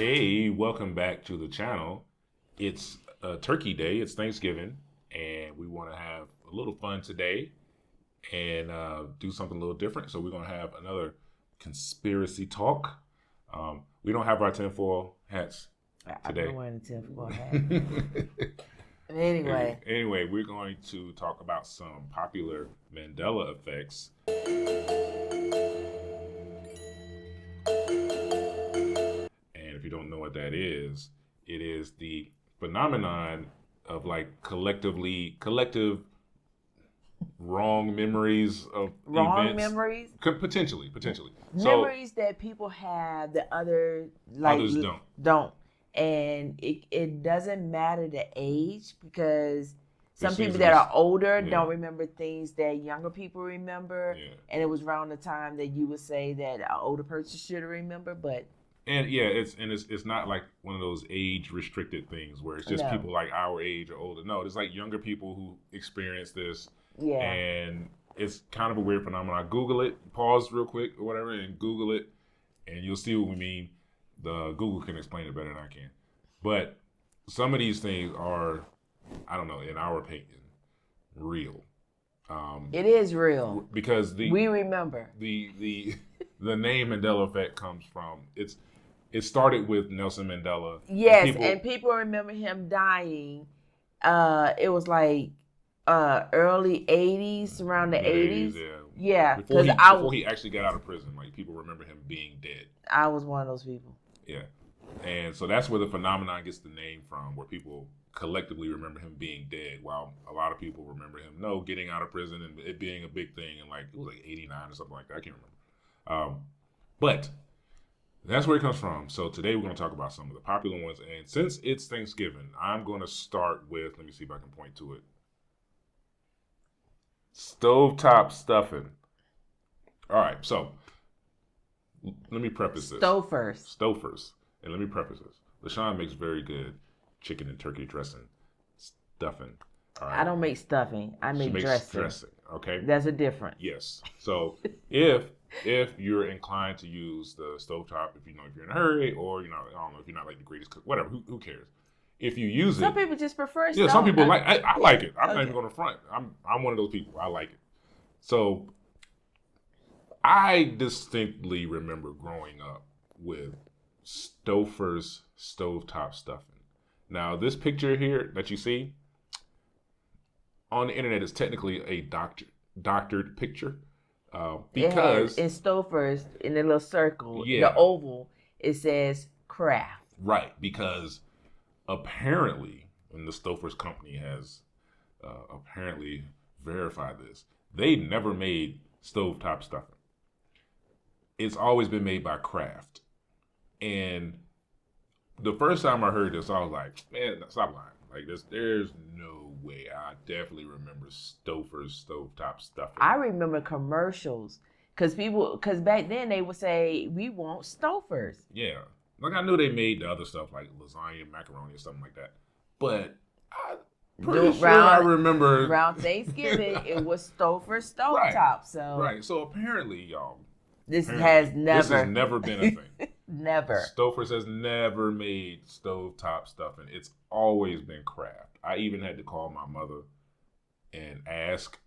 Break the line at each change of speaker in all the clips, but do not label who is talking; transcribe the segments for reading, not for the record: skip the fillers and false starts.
Hey, welcome back to the channel. It's Turkey Day, it's Thanksgiving, and we want to have a little fun today and do something a little different. So we're going to have another conspiracy talk. We don't have our tinfoil hats today.
I'm wearing a tinfoil hat. Anyway,
we're going to talk about some popular Mandela effects. If you don't know what that is, it is the phenomenon of like collective wrong memories of events.
Memories?
Potentially.
Memories that people have that others don't. And it doesn't matter the age, because some people that are older don't remember things that younger people remember. Yeah. And it was around the time that you would say that an older person should remember, but
it's not like one of those age restricted things where it's just people like our age or older. No, it's like younger people who experience this. Yeah. And it's kind of a weird phenomenon. Google it, pause real quick or whatever, and Google it, and you'll see what we mean. The Google can explain it better than I can. But some of these things are, I don't know, in our opinion, real.
It is real
because
we remember
the name Mandela Effect comes from it started with Nelson Mandela.
Yes, and people remember him dying. It was like early 80s, around the 80s. Yeah.
Before he actually got out of prison, like people remember him being dead.
I was one of those people.
Yeah. And so that's where the phenomenon gets the name from, where people collectively remember him being dead, while a lot of people remember him getting out of prison and it being a big thing, and like it was like 89 or something like that. I can't remember. But that's where it comes from. So today we're going to talk about some of the popular ones. And since it's Thanksgiving, I'm going to start with, let me see if I can point to it. Stovetop stuffing. All right. So let me preface this. Stouffer's. And let me preface this. LaShawn makes very good chicken and turkey dressing stuffing. All right?
I don't make stuffing. I make dressing.
Okay.
There's a difference.
Yes. So if you're inclined to use the stovetop, if you're in a hurry, or I don't know, if you're not like the greatest cook, whatever, who cares? If you use
some people just prefer
stove. Yeah, some people like. I like it. I'm not even going to front. I'm one of those people. I like it. So I distinctly remember growing up with Stouffer's stovetop stuffing. Now, this picture here that you see on the internet is technically a doctored picture. Because
in Stouffer's, in the little circle, the oval, it says Kraft.
Right, because apparently, and the Stouffer's company has apparently verified this, they never made stovetop stuffing. It's always been made by Kraft. And the first time I heard this, I was like, man, stop lying. Like, there's no way. I definitely remember Stouffer's stovetop stuffing.
I remember commercials because back then they would say, we want Stouffer's.
Yeah. Like, I knew they made the other stuff like lasagna, macaroni, or something like that. But I'm pretty sure I remember.
Around Thanksgiving, it was Stouffer's stovetop.
Right. So apparently, y'all.
This has
never been a thing.
Never.
Stouffer's has never made stovetop stuffing. It's always been Kraft. I even had to call my mother and ask,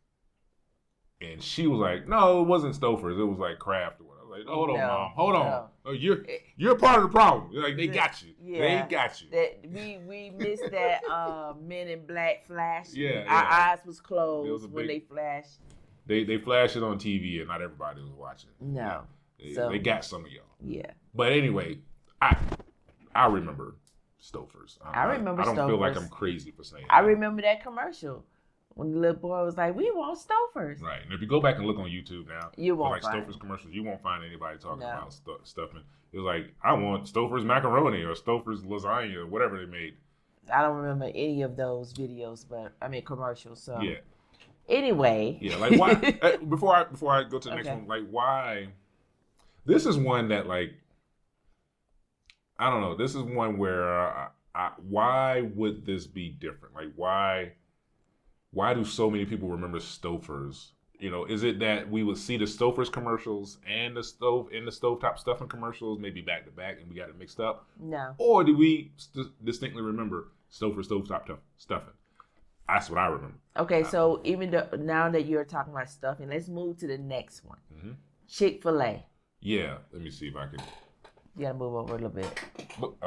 and she was like, "No, it wasn't Stouffer's. It was like Kraft." I was like, "Hold on, Mom. Hold on. Oh, you're part of the problem. Like they got you. They got you."
We missed that Men in Black flash.
Yeah,
our eyes was closed when they flashed.
They flashed it on TV, and not everybody was watching.
No.
They got some of y'all.
Yeah.
But anyway, I remember Stouffer's.
I remember Stouffer's.
I don't feel like I'm crazy for saying
I remember that commercial when the little boy was like, we want Stouffer's.
Right. And if you go back and look on YouTube now,
you won't
find Stouffer's commercials, you won't find anybody talking about stuffing. It was like, I want Stouffer's macaroni or Stouffer's lasagna or whatever they made.
I don't remember any of those videos, commercials. So
yeah.
Anyway.
Yeah, like why? before I go to the next one, like why? This is one that like, I don't know. This is one where why would this be different? Like why do so many people remember Stouffer's Is it that we would see the Stouffer's commercials and the stovetop stuffing commercials maybe back to back and we got it mixed up?
No.
Or do we distinctly remember stovetop stuffing? That's what I remember.
Okay, so even now that you're talking about stuffing, let's move to the next one. Mm-hmm. Chick-fil-A.
Yeah, let me see if I can.
You gotta move over a little bit.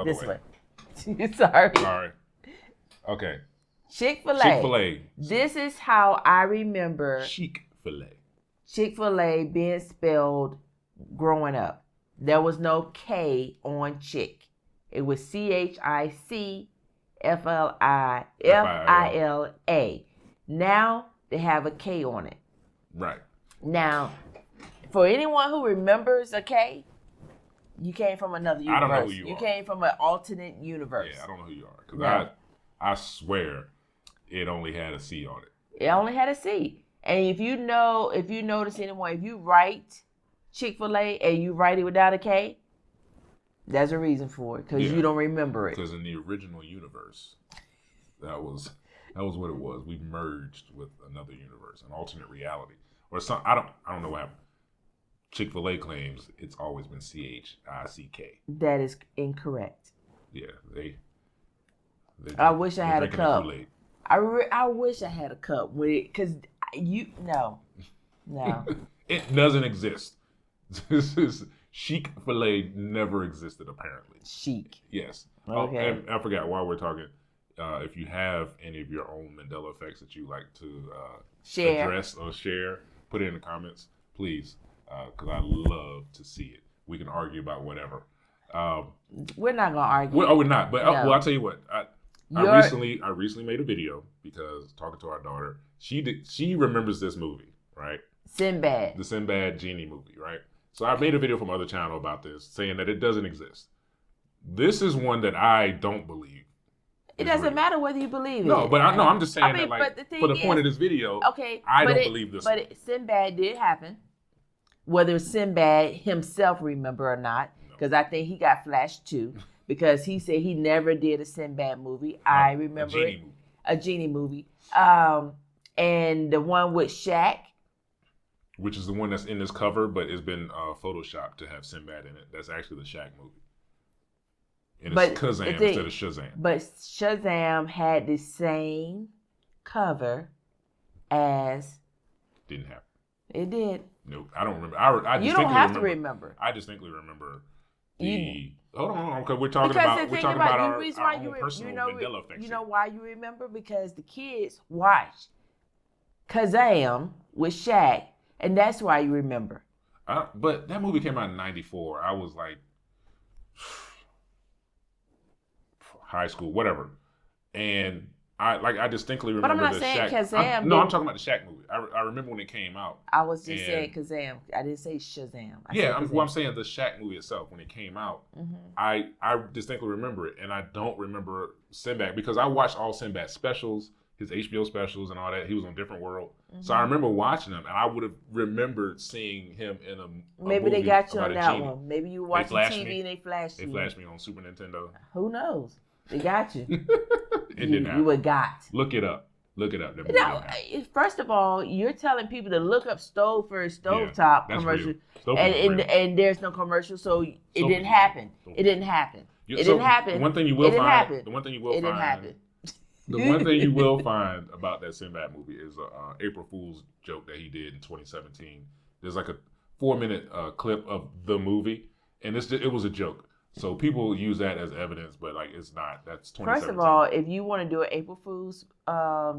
This
way. Sorry.
Sorry. Okay.
Chick-fil-A. This is how I remember
Chick-fil-A.
Chick-fil-A being spelled growing up. There was no K on Chick. It was CHICFLIFILA. Now they have a K on it.
Right.
Now, for anyone who remembers a K, you came from another universe.
I don't know who you are.
You came from an alternate universe.
Yeah, I don't know who you are. Because I swear it only had a C on it.
It only had a C. And if you notice anyone, if you write Chick-fil-A and you write it without a K, there's a reason for it. Because you don't remember it.
Because in the original universe, that was what it was. We merged with another universe, an alternate reality. Or something. I don't know what happened. Chick-fil-A claims it's always been CHICK.
That is incorrect.
Yeah,
I wish I had a cup. I wish I had a cup with it, because no.
It doesn't exist. This is Chick-fil-A never existed apparently.
Chic.
Yes.
Okay.
Oh, and I forgot while we're talking. If you have any of your own Mandela effects that you like to address or share, put it in the comments, please, because I love to see it. We can argue about whatever.
We're not gonna argue.
We're not. But I'll tell you what. I recently made a video because talking to our daughter, she remembers this movie, right?
Sinbad.
The Sinbad genie movie, right? So I made a video from other channel about this, saying that it doesn't exist. This is one that I don't believe.
It doesn't matter whether you believe it.
No, but I'm just saying that, like, for the point of this video, I don't believe this.
But Sinbad did happen. Whether Sinbad himself remember or not, because I think he got flashed too, because he said he never did a Sinbad movie. I remember a genie movie. And the one with Shaq.
Which is the one that's in this cover, but it's been photoshopped to have Sinbad in it. That's actually the Shaq movie. And it's Kazam instead of Shazam.
But Shazam had the same cover as...
Didn't happen.
It did.
Nope, I don't remember.
You don't have to remember.
I distinctly remember the... Hold on, because we're talking about our own personal Mandela effect.
You know why you remember? Because the kids watched Kazam with Shaq, and that's why you remember.
But that movie came out in '94. I was like... high school, whatever, and I distinctly remember.
But I'm not saying Kazam.
I'm talking about the Shaq movie. I remember when it came out.
I was just saying Kazam. I didn't say Shazam.
I'm saying the Shaq movie itself when it came out. Mm-hmm. I distinctly remember it, and I don't remember Sinbad because I watched all Sinbad specials, his HBO specials, and all that. He was on Different World, so I remember watching them, and I would have remembered seeing him in a
maybe
movie
they got you on that
genie.
one. Maybe you watched TV and they flashed you.
They flashed me on Super Nintendo.
Who knows? They got you.
It didn't happen.
You were got.
Look it up.
No, first of all, you're telling people to look up Stouffer stovetop commercial, and there's no commercial, so it didn't happen. It didn't happen. It didn't happen.
The one thing you will find. The one thing you will find about that Sinbad movie is a April Fool's joke that he did in 2017. There's like a 4-minute clip of the movie, and it was a joke. So people use that as evidence, but like it's not. That's 2017.
First of all, if you want to do an April Fool's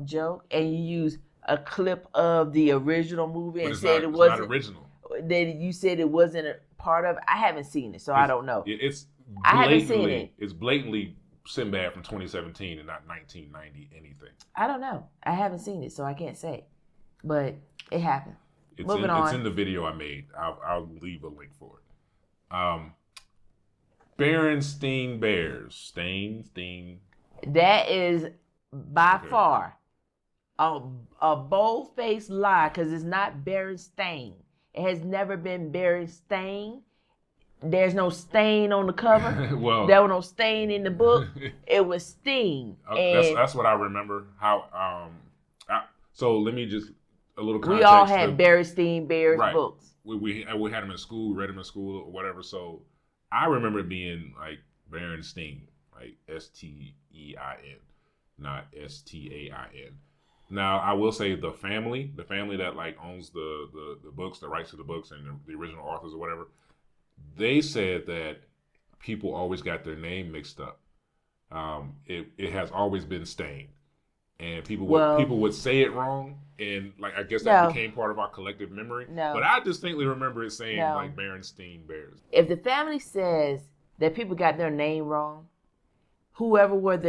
joke and you use a clip of the original movie and said it wasn't
original,
then you said it wasn't a part of it. I haven't seen it, so I don't know.
I
haven't seen it.
It's blatantly Sinbad from 2017 and not 1990 anything.
I don't know. I haven't seen it, so I can't say. But it happened.
Moving on. It's in the video I made. I'll leave a link for it. Berenstain Bears.
That is by far a bold-faced lie because it's not Berenstain. It has never been Berenstain. There's no stain on the cover.
Well,
there was no stain in the book. It was Sting.
That's what I remember. So let me just a little context.
We all had Berenstain Bears books.
We had them in school, read them in school or whatever. So I remember it being like Berenstain, like Stein, not Stain. Now I will say the family that like owns the books, the rights to the books and the original authors or whatever, they said that people always got their name mixed up. It has always been Stain, and people would say it wrong, and like I guess that became part of our collective memory. No. But I distinctly remember it saying like Berenstain Bears.
If the family says that people got their name wrong, whoever was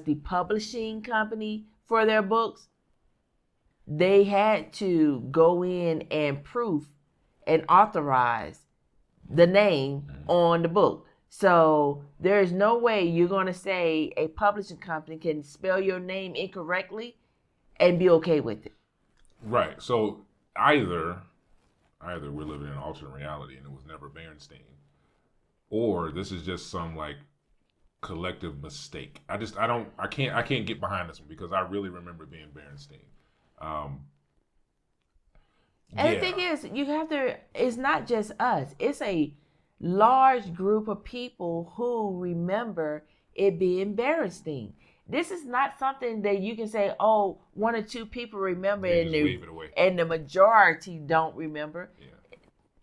the publishing company for their books, they had to go in and proof and authorize the name on the book. So there is no way you're going to say a publishing company can spell your name incorrectly and be okay with it.
Right. So either we're living in an alternate reality and it was never Berenstain, or this is just some like collective mistake. I can't get behind this one because I really remember being Berenstain.
And the thing is, it's not just us. It's a large group of people who remember it being Berenstain. This is not something that you can say, oh, one or two people remember and the majority don't remember. Yeah.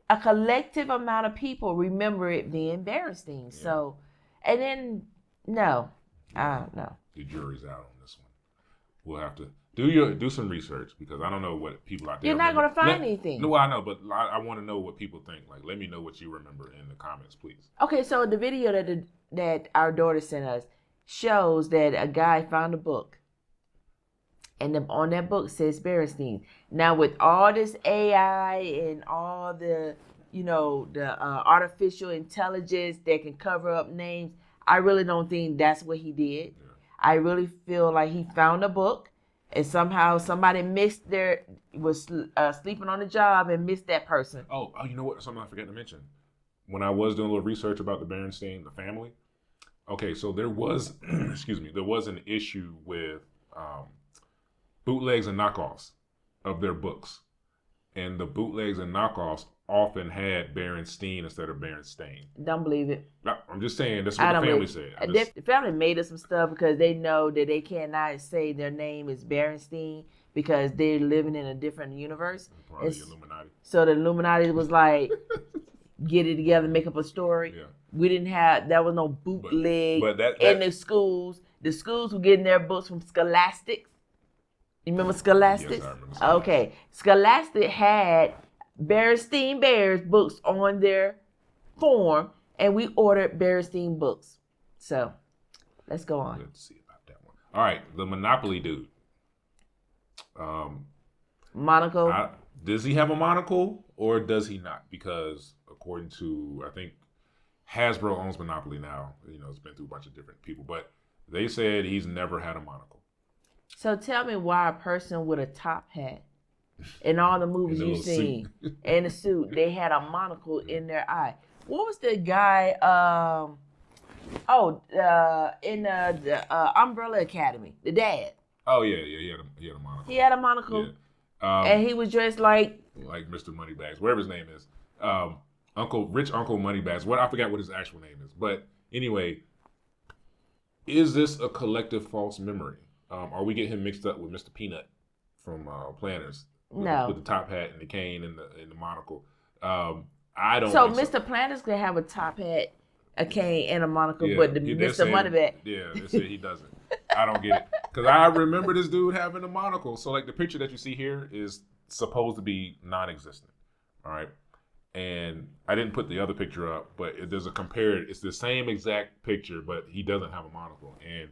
A collective amount of people remember it being Berenstain. Yeah. So, and then, no.
The jury's out on this one. We'll have to do some research because I don't know what people out there.
You're not going to find anything.
No, I know, but I want to know what people think. Like, let me know what you remember in the comments, please.
Okay, so the video that our daughter sent us shows that a guy found a book, and on that book says Berenstain. Now, with all this AI and all the artificial intelligence that can cover up names, I really don't think that's what he did. Yeah. I really feel like he found a book. And somehow somebody was sleeping on the job and missed that person.
Oh, you know what? Something I forgot to mention. When I was doing a little research about the Berenstain, the family. Okay, so there was, there was an issue with bootlegs and knockoffs of their books. And the bootlegs and knockoffs often had Berenstain instead of Berenstain.
Don't believe it.
No, I'm just saying that's what the family said.
The family made up some stuff because they know that they cannot say their name is Berenstain because they're living in a different universe.
Part of the Illuminati.
So the Illuminati was like, get it together, make up a story. Yeah. We didn't have, there was no bootleg in the schools. The schools were getting their books from Scholastics. You remember Scholastics?
Yes, I remember Scholastics.
Okay. Scholastic had Berenstain Bears books on their form, and we ordered Berenstain books. So, let's go on.
Let's see about that one. All right, the Monopoly dude.
Monocle.
Does he have a monocle or does he not? Because according to, I think Hasbro owns Monopoly now. It's been through a bunch of different people, but they said he's never had a monocle.
So tell me why a person with a top hat in all the movies you've seen, in a suit, they had a monocle in their eye. What was the guy, in the Umbrella Academy, the dad?
Oh, yeah, he had a monocle.
He had a monocle, and he was dressed like
Mr. Moneybags, whatever his name is. Rich Uncle Moneybags. I forgot what his actual name is. But anyway, is this a collective false memory? Are we getting him mixed up with Mr. Peanut from Planners?
No.
With the top hat and the cane and the monocle. I don't
think so. Mr. Planners can have a top hat, a cane, and a monocle, but Mr. Moneybag.
Yeah, they said he doesn't. I don't get it. Because I remember this dude having a monocle. So, like, the picture that you see here is supposed to be non-existent. All right? And I didn't put the other picture up, but there's a compared. It's the same exact picture, but he doesn't have a monocle. And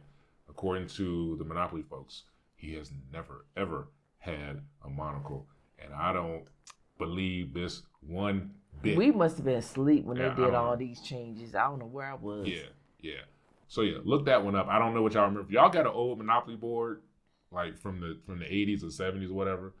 according to the Monopoly folks, he has never, ever had a monocle. And I don't believe this one bit.
We must have been asleep when they did all these changes. I don't know where I was.
Yeah. So yeah, look that one up. I don't know what y'all remember. If y'all got an old Monopoly board, like from the 80s or 70s or whatever.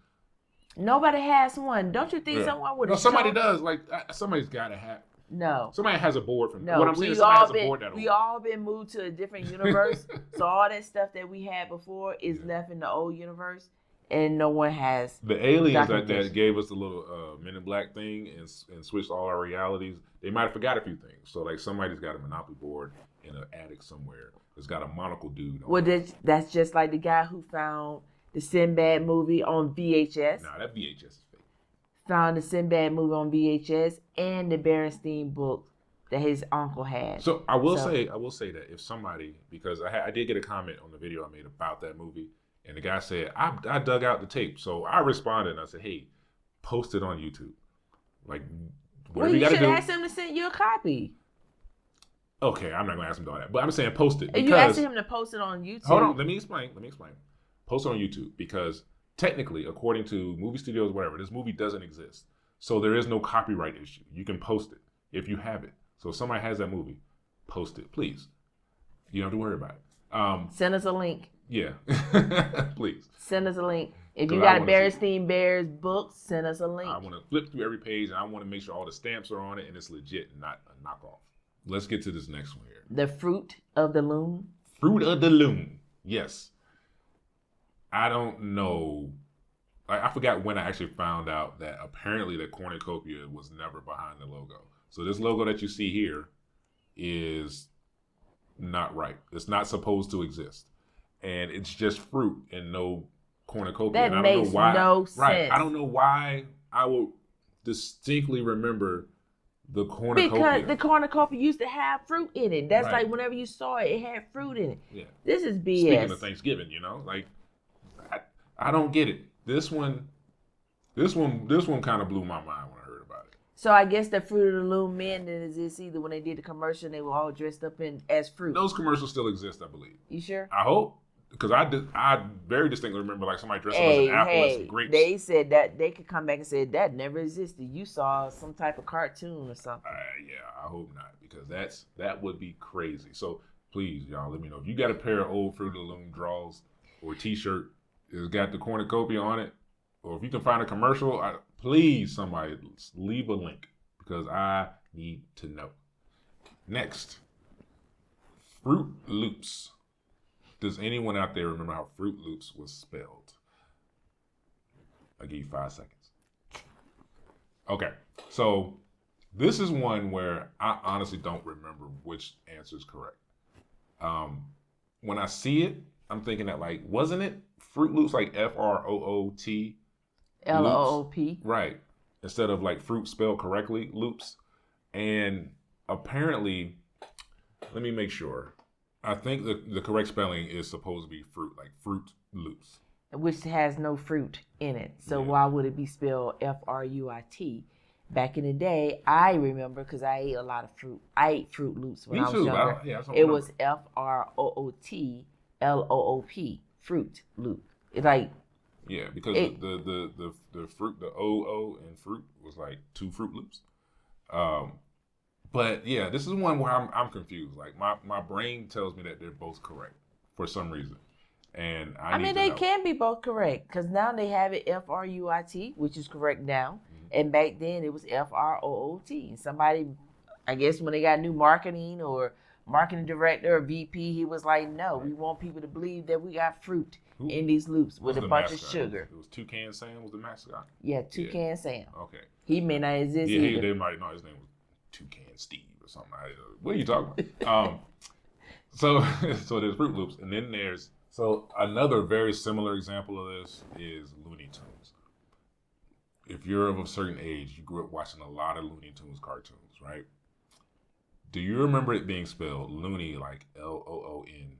Nobody has one. Don't you think someone would have?
No, somebody does. Like somebody's got to have.
No.
Somebody has a board from.
No.
What I'm saying is somebody has a board that.
We all been moved to a different universe. So all that stuff that we had before is left in the old universe. and no one has.
The aliens that gave us the little Men in Black thing and switched all our realities, they might have forgot a few things. So like somebody's got a Monopoly board in an attic somewhere. It's got a monocle dude.
Well, that's just like the guy who found the Sinbad movie on VHS.
Nah, that VHS is fake.
Found the Sinbad movie on VHS and the Berenstain book that his uncle had.
So I will say that if somebody, because I did get a comment on the video I made about that movie, and the guy said I dug out the tape. So I responded and I said, hey, post it on YouTube. Like whatever you got to do.
You should ask him to send you a copy.
Okay, I'm not gonna ask him to do that, but I'm saying post it.
You asked him to post it on YouTube.
Hold on, let me explain. Post it on YouTube because technically, according to movie studios, whatever, this movie doesn't exist, so there is no copyright issue. You can post it if you have it. So if somebody has that movie, post it, please. You don't have to worry about it.
Send us a link.
Yeah, please.
Send us a link. If you got a Berenstain Bears book, send us a link.
I want to flip through every page, and I want to make sure all the stamps are on it and it's legit and not a knockoff. Let's get to this next one here.
The Fruit of the Loom.
Fruit of the Loom. Yes. I don't know. I forgot when I actually found out that apparently the cornucopia was never behind the logo. So this logo that you see here is not right. It's not supposed to exist. And it's just fruit and no cornucopia.
That makes no sense.
Right. I don't know why I will distinctly remember the cornucopia.
Because the cornucopia used to have fruit in it. That's right. Like whenever you saw it, it had fruit in it. Yeah. This is BS.
Speaking of Thanksgiving, like I don't get it. This one kind of blew my mind when I heard about it.
So I guess the Fruit of the Loom men is either when they did the commercial, they were all dressed up as fruit.
Those commercials still exist, I believe.
You sure?
I hope. Because I very distinctly remember like somebody dressed up as an apple and some grapes.
They said that they could come back and say that never existed. You saw some type of cartoon or something.
Yeah, I hope not, because that would be crazy. So please, y'all, let me know if you got a pair of old Fruit of the Loom drawers or a T-shirt that's got the cornucopia on it, or if you can find a commercial, please somebody leave a link because I need to know. Next, Froot Loops. Does anyone out there remember how Froot Loops was spelled? I'll give you 5 seconds. Okay, so this is one where I honestly don't remember which answer is correct. When I see it, I'm thinking that like, wasn't it Froot Loops like F-R-O-O-T?
L-O-O-P.
Right, instead of like fruit spelled correctly, loops. And apparently, let me make sure. I think the correct spelling is supposed to be fruit, like Froot Loops.
Which has no fruit in it. So why would it be spelled F-R-U-I-T? Back in the day, I remember because I ate a lot of fruit. I ate Froot Loops when I was younger. It was F-R-O-O-T-L-O-O-P, Fruit Loop. It's like...
Yeah, because the fruit, the O-O and fruit was like 2 Froot Loops. But yeah, this is one where I'm confused. Like my brain tells me that they're both correct for some reason, and I mean
they can be both correct because now they have it F-R-U-I-T, which is correct now, and back then it was F-R-O-O-T. Somebody, I guess, when they got new marketing or marketing director or VP, he was like, no, we want people to believe that we got fruit in these loops with a bunch of sugar.
It was Toucan Sam was the mascot.
Yeah, Toucan Sam.
Okay.
He may not exist either.
They might know his name was Toucan Steve or something. What are you talking about? So there's Froot Loops, and then there's another very similar example of this is Looney Tunes. If you're of a certain age, you grew up watching a lot of Looney Tunes cartoons, right? Do you remember it being spelled Looney like L-O-O-N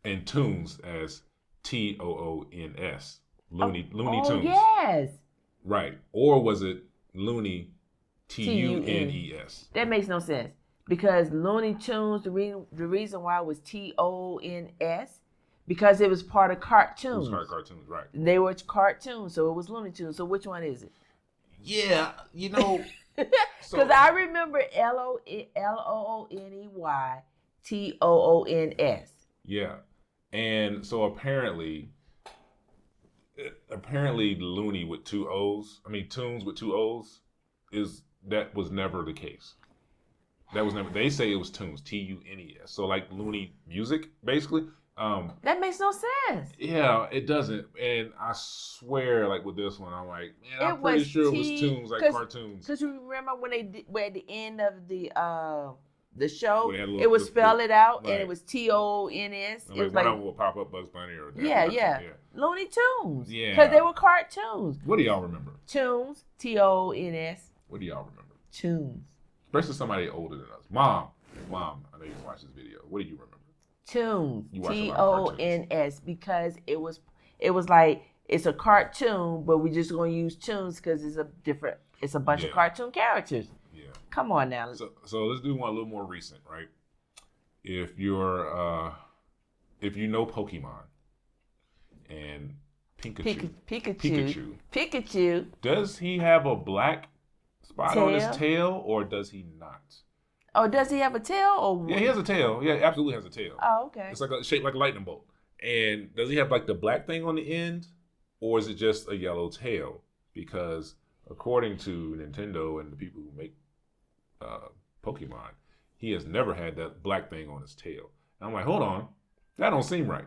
and Tunes as T-O-O-N-S? Looney Tunes.
Oh, yes.
Right. Or was it Looney T-U-N-E-S?
That makes no sense. Because Looney Tunes, the reason why it was T-O-N-S, because it was part of cartoons.
It was part of cartoons, right.
They were cartoons, so it was Looney Tunes. So which one is it?
Yeah,
Because I remember L-O-O-N-E-Y T-O-O-N-S.
Yeah. And so apparently Looney with 2 O's, Tunes with 2 O's, that was never the case. That was never, they say it was Tunes, T-U-N-E-S. So like Looney music, basically,
That makes no sense.
Yeah, it doesn't. And I swear, like with this one, I'm like, man, I'm pretty sure it was tunes, like cartoons.
Because you remember when where at the end of the show,
little,
it would spell it out,
right.
And it was TONS.
Like one of them will pop up Bugs Bunny or
yeah. Looney Tunes.
Yeah,
because they were cartoons.
What do y'all remember?
Tunes, TONS.
What do y'all remember?
Tunes.
Especially somebody older than us. Mom, I know you can watch this video. What do you remember?
Tunes, TONS, because it was like it's a cartoon, but we're just gonna use tunes because it's a bunch of cartoon characters. Yeah. Come on now.
So let's do one a little more recent, right? If you're if you know Pokemon and
Pikachu,
does he have a black spot on his tail or does he not?
Oh, does he have a tail? Or
yeah, he has a tail. Yeah, absolutely has a tail.
Oh, okay.
It's like shaped like a lightning bolt. And does he have like the black thing on the end, or is it just a yellow tail? Because according to Nintendo and the people who make Pokemon, he has never had that black thing on his tail. And I'm like, hold on, that don't seem right.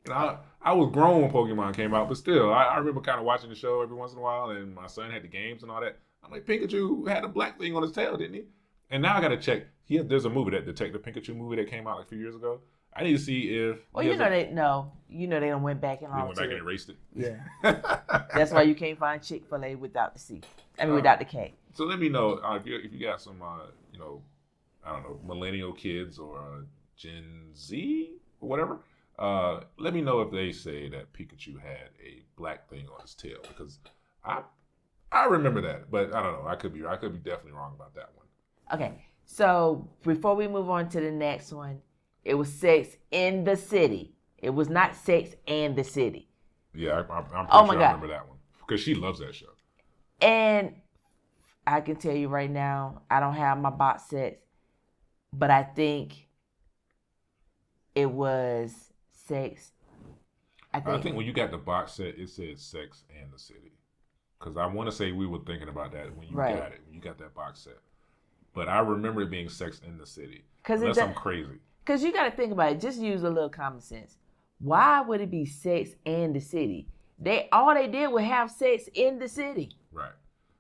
And I was grown when Pokemon came out, but still, I remember kind of watching the show every once in a while, and my son had the games and all that. I'm like, Pikachu had a black thing on his tail, didn't he? And now I got to check. There's a movie, that Detective Pikachu movie that came out like a few years ago. I need to see if.
Well, they done went back and
went back and erased it.
Yeah, that's why you can't find Chick-fil-A without the C. Without the K.
So let me know if you got some, I don't know, millennial kids or Gen Z or whatever. Let me know if they say that Pikachu had a black thing on his tail, because I remember that, but I don't know. I could be definitely wrong about that one.
Okay, so before we move on to the next one, it was Sex in the City. It was not Sex and the City.
Yeah, I'm pretty sure I remember that one because she loves that show.
And I can tell you right now, I don't have my box sets, but I think it was Sex.
I think when you got the box set, it said Sex and the City. Because I want to say we were thinking about that when you got it, when you got that box set. But I remember it being Sex in the City. Unless I'm crazy.
Because you got to think about it. Just use a little common sense. Why would it be Sex and the City? All they did was have sex in the city. Right.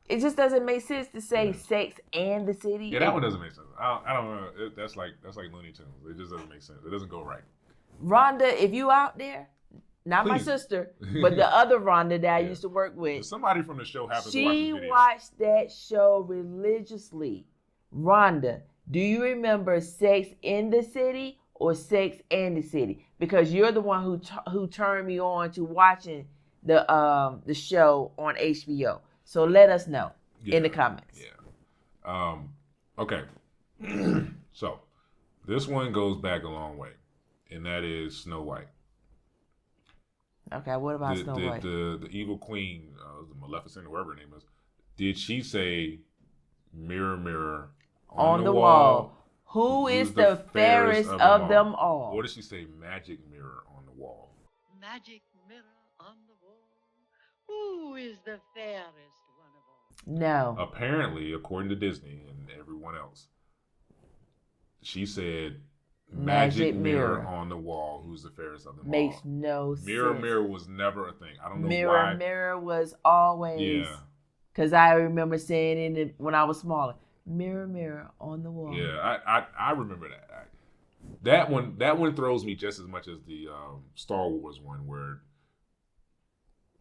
It just doesn't make sense to say Sex and the City.
Yeah, that one doesn't make sense. I don't know. That's like Looney Tunes. It just doesn't make sense. It doesn't go right.
Rhonda, if you out there, not Please. My sister, but the other Rhonda that I used to work with.
Somebody from the show happens to watch the video.
She watched that show religiously. Rhonda, do you remember Sex in the City or Sex and the City? Because you're the one who turned me on to watching the show on HBO. So let us know in the comments.
Yeah. Okay. So this one goes back a long way, and that is Snow White.
Okay, what about Snow White?
The evil queen, the Maleficent, or whatever her name is, did she say, "Mirror, mirror on the wall,
who is the fairest of them all?"
Or did she say, "Magic mirror on the wall"?
Magic mirror on the wall, who is the fairest one of all?
No.
Apparently, according to Disney and everyone else, she said, Magic mirror on the wall, who's the fairest of them all.
Makes no sense.
Mirror was never a thing. I don't know
why. Mirror was always. Yeah. Because I remember saying it when I was smaller. Mirror on the wall.
Yeah, I remember that. That one throws me just as much as the Star Wars one, where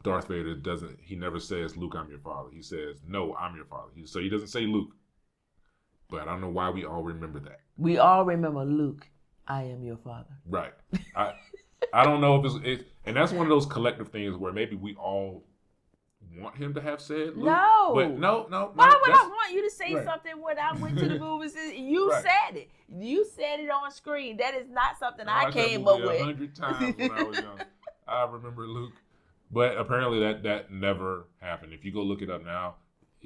Darth Vader he never says, "Luke, I'm your father." He says, "No, I'm your father." So he doesn't say Luke. But I don't know why we all remember that.
We all remember Luke, I am your father.
Right. I don't know if it's and that's one of those collective things where maybe we all want him to have said Luke.
No.
But no.
Why would I want you to say something when I went to the movies? You said it. You said it on screen. That is not something I came up with.
100 times when I was young. I remember Luke. But apparently that never happened. If you go look it up now,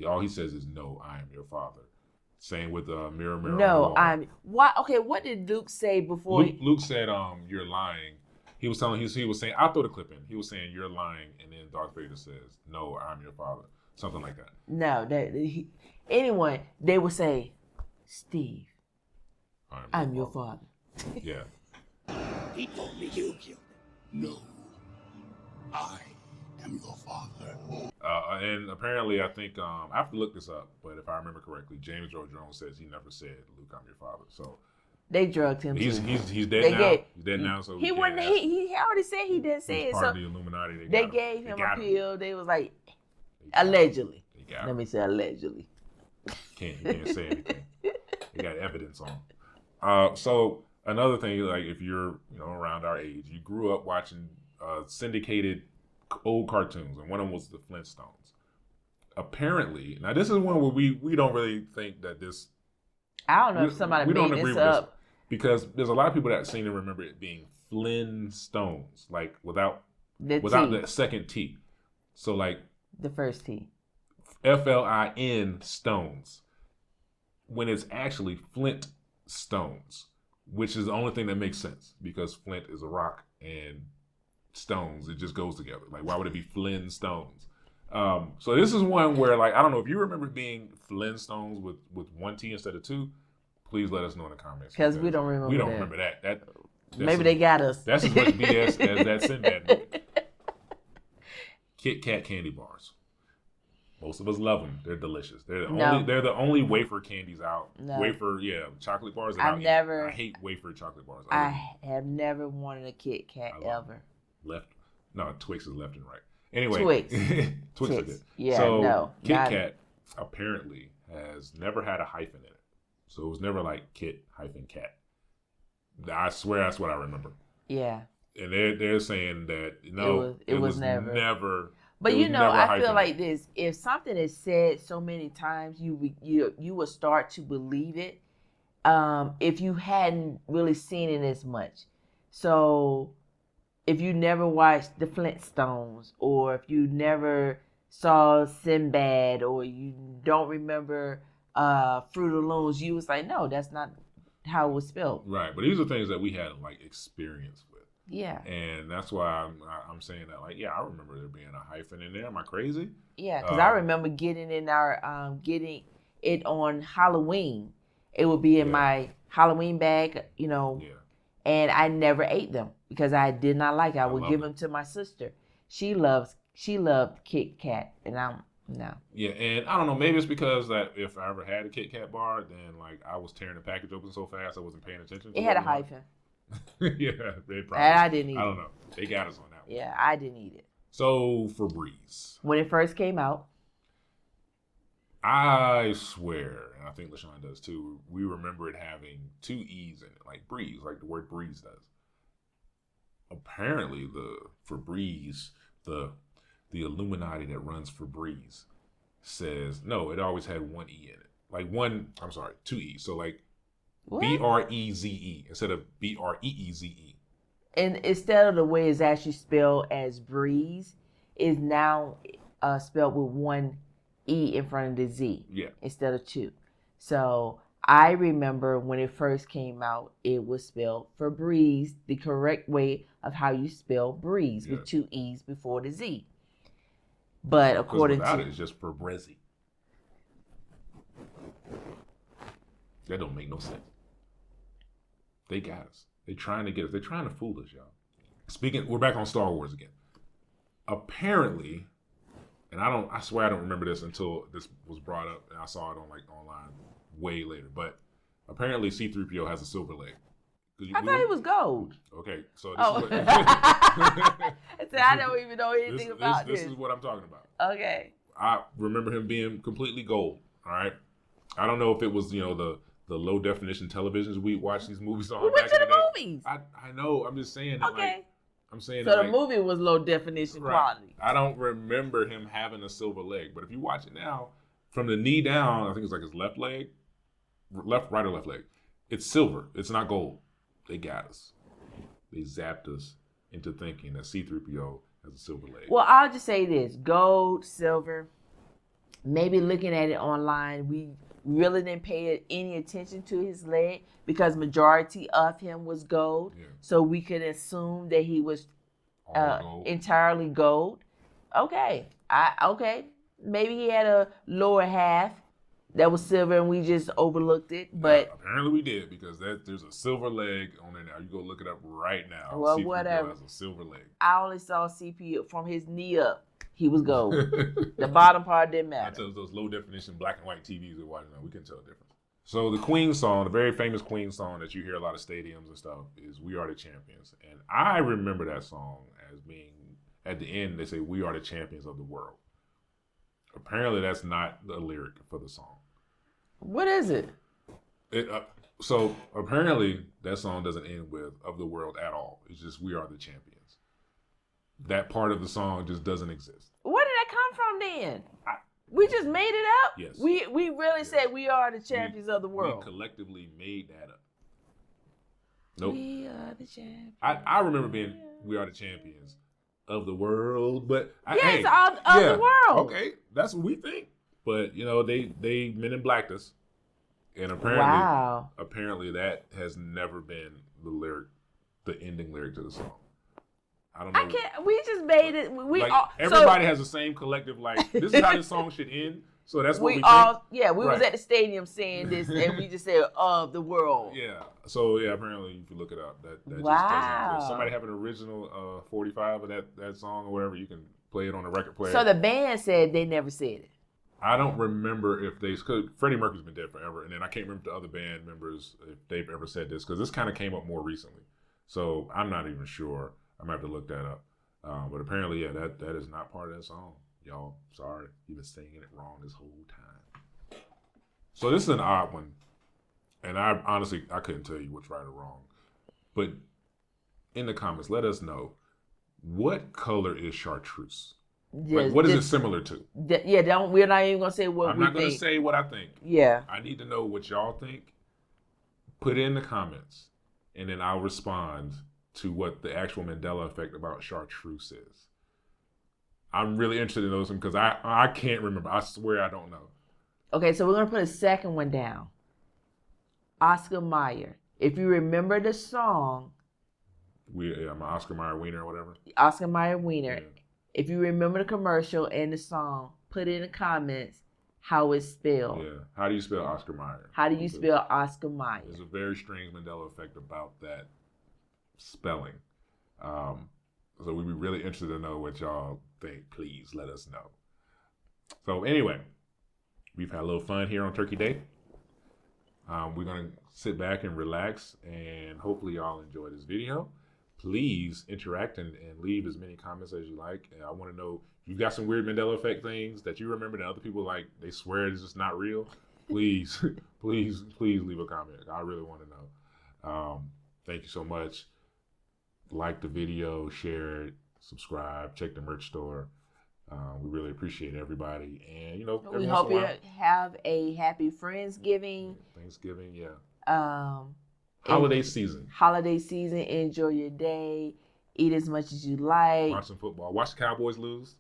all he says is, "No, I am your father." Same with mirror.
No, why? Okay, what did Luke say before?
Luke said, "You're lying." He was saying, I'll throw the clip in. He was saying, "You're lying," and then Darth Vader says, "No, I'm your father," something like that.
No, they would say, "Steve, I'm your father."
Yeah.
He told me you killed him. No. I am your father.
And apparently, I think I have to look this up, but if I remember correctly, James Earl Jones says he never said, "Luke, I'm your father." So
they drugged him.
He's dead now. He's dead now. So
he wouldn't. He already said he didn't say it.
Part
so
of the Illuminati.
They gave him a pill. They was like, allegedly. Let me say allegedly.
You can't say anything. They got evidence on. So another thing, like if you're around our age, you grew up watching syndicated old cartoons, and one of them was the Flintstones. Apparently, now this is one where we don't really think that this.
I don't know if somebody made this up.
Because there's a lot of people that seem to remember it being Flintstones, like without the second T. So like
the first T.
Flin stones. When it's actually Flintstones, which is the only thing that makes sense because Flint is a rock and stones, it just goes together. Like why would it be Flintstones? So this is one where like I don't know if you remember it being Flintstones with one T instead of two. Please let us know in the comments.
Because we don't remember that.
We don't remember that.
Maybe they got us.
That's as much BS as that Sinbad movie. Kit Kat candy bars. Most of us love them. They're delicious. They're the only wafer candies out. No. Chocolate bars. I hate wafer chocolate bars.
I have never wanted a Kit Kat ever.
Twix is left and right. Anyway,
Twix
is good.
Yeah,
so Kit Kat apparently has never had a hyphen in it. So it was never like Kit-Kat. I swear that's what I remember.
Yeah.
And they're saying that it was never.
But I feel like this: if something is said so many times, you will start to believe it. If you hadn't really seen it as much, so if you never watched the Flintstones, or if you never saw Sinbad, or you don't remember Froot Loops, you was like, no, that's not how it was spelled.
Right, but these are things that we had like experience with.
Yeah.
And that's why I'm saying that, like, yeah, I remember there being a hyphen in there. Am I crazy?
Yeah, because I remember getting it on Halloween. It would be in my Halloween bag, and I never ate them because I did not like it. I would give them to my sister. She loved Kit Kat, and no.
Yeah, and I don't know, maybe it's because that if I ever had a Kit Kat bar, then like I was tearing the package open so fast I wasn't paying attention to it.
It had a hyphen.
Yeah, they probably.
And I didn't eat it.
I don't know. They got us on that one.
Yeah, I didn't eat it.
So, Febreze.
When it first came out.
I swear, and I think LaShawn does too, we remember it having two E's in it, like breeze, like the word breeze does. Apparently, the Febreze, the Illuminati that runs Febreze says, no, it always had one E in it. Two E's. So like what? Breze instead of Breeze.
And instead of the way it's actually spelled as breeze, is now spelled with one E in front of the Z.
Yeah.
Instead of two. So I remember when it first came out, it was spelled Febreze, the correct way of how you spell breeze, with two E's before the Z. But according
without it, it's just Febreze. That don't make no sense. They got us. They're trying to get us. They're trying to fool us, y'all. We're back on Star Wars again. Apparently, and I swear I don't remember this until this was brought up, and I saw it on online way later. But apparently, C3PO has a silver leg.
I thought it was gold.
Okay, so this
is
what
I don't even know anything about this.
This is what I'm talking about.
Okay.
I remember him being completely gold. All right. I don't know if it was the low definition televisions we watch these movies on.
We went to the movies.
I know. I'm just saying that.
Okay.
I'm saying
so the movie was low definition quality.
I don't remember him having a silver leg, but if you watch it now, from the knee down, I think it's like his left leg, right or left leg. It's silver. It's not gold. They got us. They zapped us into thinking that C3PO has a silver leg.
Well, I'll just say this: gold, silver. Maybe looking at it online, we really didn't pay any attention to his leg because majority of him was gold. Yeah. So we could assume that he was entirely gold. Okay. Maybe he had a lower half that was silver and we just overlooked it. But
yeah, apparently we did, because there's a silver leg on there now. You go look it up right now.
Well,
C3PO
whatever.
has a silver leg.
I only saw CP from his knee up. He was gold. The bottom part didn't matter.
That's those low definition black and white TVs we're watching now. We can tell the difference. So the Queen song, the very famous Queen song that you hear a lot of stadiums and stuff, is "We Are the Champions," and I remember that song as being at the end. They say, "We are the champions of the world." Apparently, that's not the lyric for the song.
What is it?
So apparently that song doesn't end with "of the world" at all. It's just "We are the champions." That part of the song just doesn't exist.
Where did that come from then? We just made it up?
Yes.
We really said we are the champions of the world.
We collectively made that up. Nope.
We are the champions.
I remember being "We are the champions of the world," but
yes, of the world.
Okay, that's what we think. But they men in blacked us, and apparently that has never been the ending lyric to the song. I don't know.
We just made it.
Everybody has the same collective. This is how this song should end. So that's what we
all. Yeah, we was at the stadium saying this, and we just said "of the world."
Yeah. So yeah, apparently if you look it up, that just doesn't exist. Somebody have an original 45 of that song or whatever. You can play it on a record player.
So the band said they never said it.
I don't remember if because Freddie Mercury's been dead forever, and then I can't remember the other band members if they've ever said this, because this kind of came up more recently. So I'm not even sure. I might have to look that up. But apparently, yeah, that is not part of that song. Y'all, sorry. You've been singing it wrong this whole time. So this is an odd one. And I honestly couldn't tell you what's right or wrong. But in the comments, let us know, what color is chartreuse? What is it similar to?
We're not even going to say what we think.
I'm not going to say what I think.
Yeah.
I need to know what y'all think. Put it in the comments. And then I'll respond to what the actual Mandela effect about chartreuse is. I'm really interested in those because I can't remember. I swear I don't know. Okay,
so we're going to put a second one down. Oscar Mayer. If you remember the song.
I'm Oscar Mayer Wiener or whatever.
Oscar Mayer Wiener. Yeah. If you remember the commercial and the song, put it in the comments how it's spelled.
Yeah. How do you spell Oscar Mayer?
How do you spell Oscar Mayer?
There's a very strange Mandela effect about that spelling. So we'd be really interested to know what y'all think. Please let us know. So anyway, we've had a little fun here on Turkey Day. We're going to sit back and relax, and hopefully y'all enjoy this video. Please interact and leave as many comments as you like. And I want to know if you've got some weird Mandela effect things that you remember that other people they swear it's just not real. Please, please leave a comment. I really want to know. Thank you so much. Like the video, share it, subscribe, check the merch store. We really appreciate everybody. And,
we hope you have a happy Friendsgiving.
Thanksgiving, yeah. Holiday season.
Enjoy your day. Eat as much as you like.
Watch some football. Watch the Cowboys lose.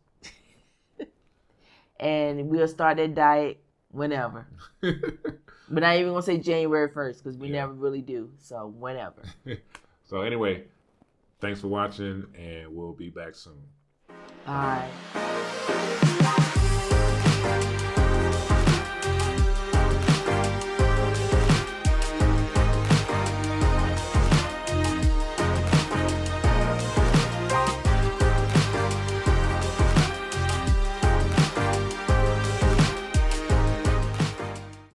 And we'll start that diet whenever. But not even going to say January 1st because we never really do. So whenever.
So anyway, thanks for watching, and we'll be back soon.
All right.